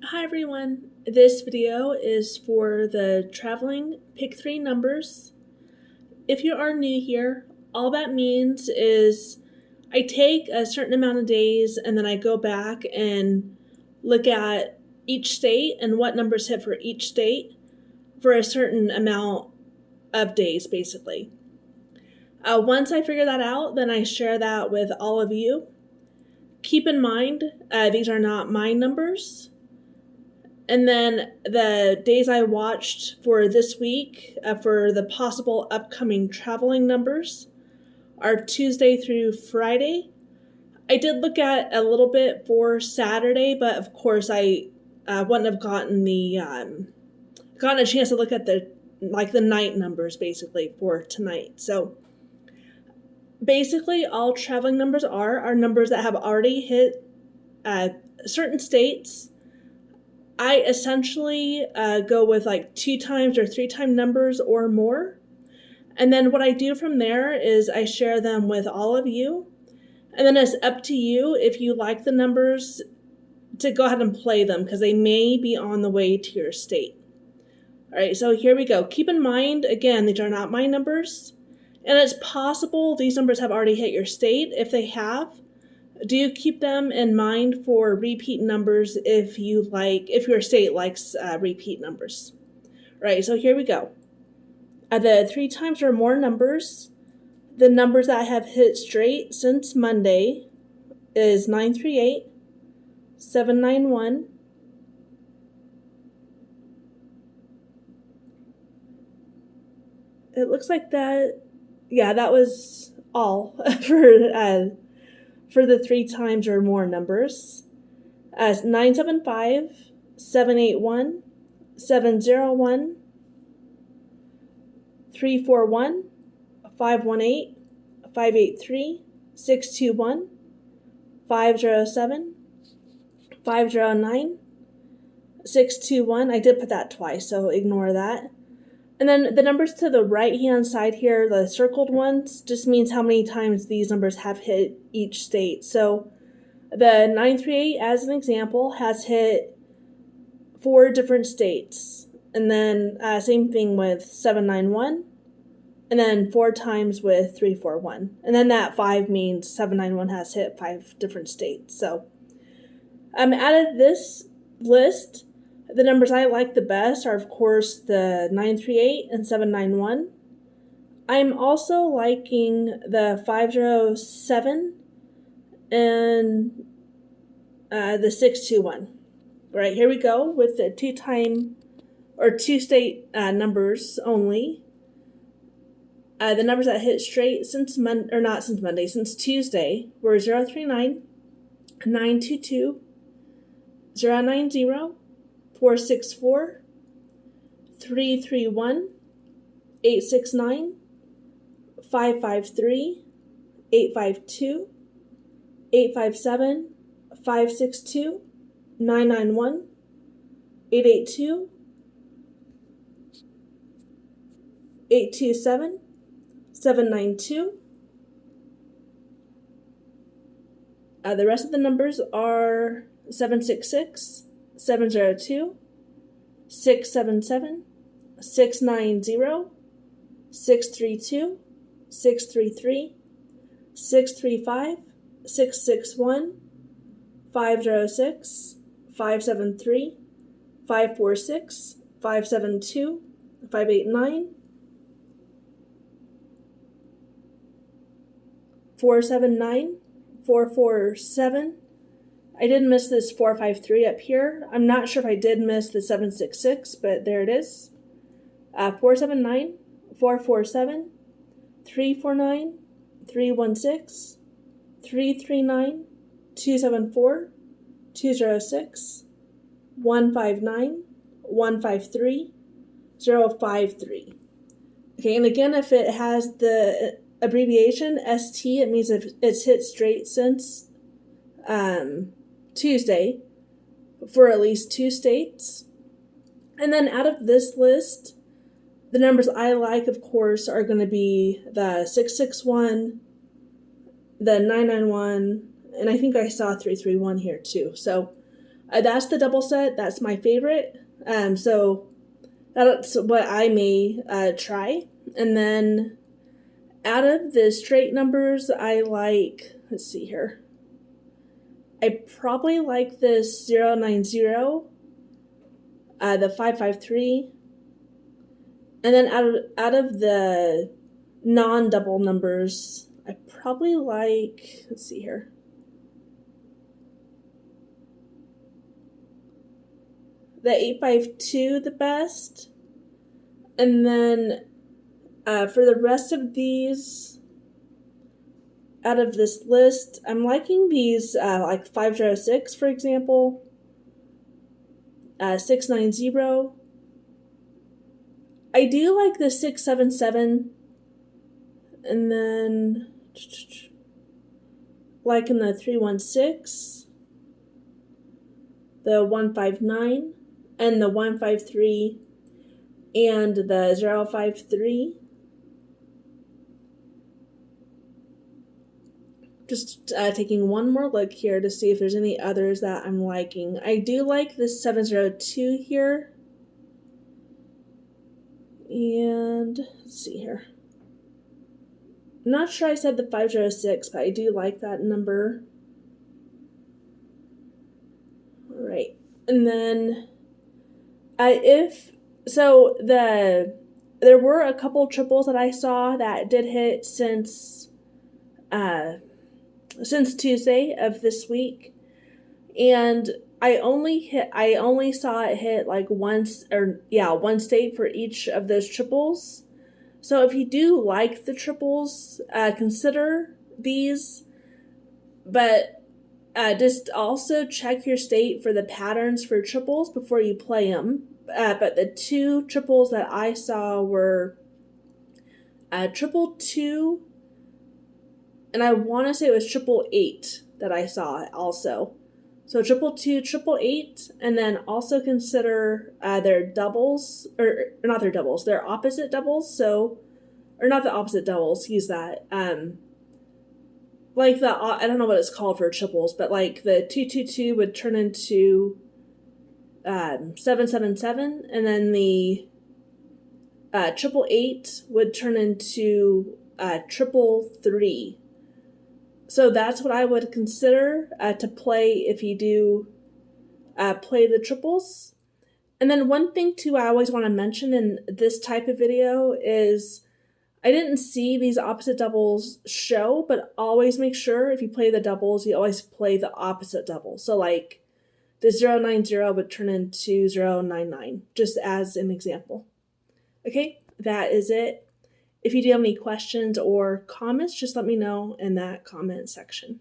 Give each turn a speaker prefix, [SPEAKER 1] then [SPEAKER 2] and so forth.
[SPEAKER 1] Hi everyone, this video is for the traveling pick 3 numbers. If you are new here, all that means is I take a certain amount of days and then I go back and look at each state and what numbers hit for each state for a certain amount of days basically. Once I figure that out, then I share that with all of you. Keep in mind, these are not my numbers. And then the days I watched for this week for the possible upcoming traveling numbers are Tuesday through Friday. I did look at a little bit for Saturday, but of course I wouldn't have gotten a chance to look at the night numbers basically for tonight. So basically, all traveling numbers are numbers that have already hit certain states. I essentially go with 2 times or 3 time numbers or more. And then what I do from there is I share them with all of you. And then it's up to you if you like the numbers to go ahead and play them because they may be on the way to your state. All right, so here we go. Keep in mind, again, these are not my numbers. And it's possible these numbers have already hit your state. If they have, do keep them in mind for repeat numbers if your state likes repeat numbers. Right, so here we go. The 3 times or more numbers, the numbers that have hit straight since Monday is 938, 791, it looks like that, yeah, that was all for the 3 times or more numbers. 975, 781, 701, 341, 518, 583, 621, 507, 509, 621. I did put that twice, so ignore that. And then the numbers to the right-hand side here, the circled ones, just means how many times these numbers have hit each state. So the 938, as an example, has hit 4 different states. And then same thing with 791. And then 4 times with 341. And then that 5 means 791 has hit 5 different states. So out of this list, the numbers I like the best are, of course, the 938 and 791. I'm also liking the 507 and the 621. Right, here we go with the 2 state numbers only. The numbers that hit straight since Tuesday were 039, 922, 090, 464, 331, 869, 553, 852, 857, 562, 991, 882, 827, 792. The rest of the numbers are 766, 702, 677, 690, 632, 633, 635, 661, 506, 573, 546, 572, 589, 479, 447. I did miss this 453 up here. I'm not sure if I did miss the 766, but there it is. 479, 447, 349, 316, 339, 274, 206, 159, 153, 053. Okay, and again, if it has the abbreviation ST, it means if it's hit straight since Tuesday for at least 2 states. And then out of this list, the numbers I like, of course, are going to be the 661, the 991, and I think I saw 331 here too. So That's the double set. That's my favorite. So that's what I may try. And then out of the straight numbers, I like, let's see here. I probably like this 090, the 553. And then out of the non-double numbers, I probably like, let's see here. The 852 the best. And then for the rest of these, out of this list, I'm liking these like 506, for example, 690. I do like the 677, and then liking the 316, the 159, and the 153, and the 053. Just taking one more look here to see if there's any others that I'm liking. I do like this 702 here. And let's see here. I'm not sure I said the 506, but I do like that number. All right. And then there were a couple triples that I saw that did hit since Tuesday of this week, and I only saw it hit like one state for each of those triples. So if you do like the triples, consider these, but just also check your state for the patterns for triples before you play them. But the two triples that I saw were 222, and I want to say it was 888 that I saw also. So 222, 888, and then also consider their doubles, or not their doubles, their opposite doubles. So, or not the opposite doubles, use that. Like I don't know what it's called for triples, but like the 222 would turn into 777, and then the 888 would turn into 333. So that's what I would consider to play if you do play the triples. And then one thing too I always want to mention in this type of video is I didn't see these opposite doubles show, but always make sure if you play the doubles, you always play the opposite double. So like the 090 would turn into 099, just as an example. Okay, that is it. If you do have any questions or comments, just let me know in that comment section.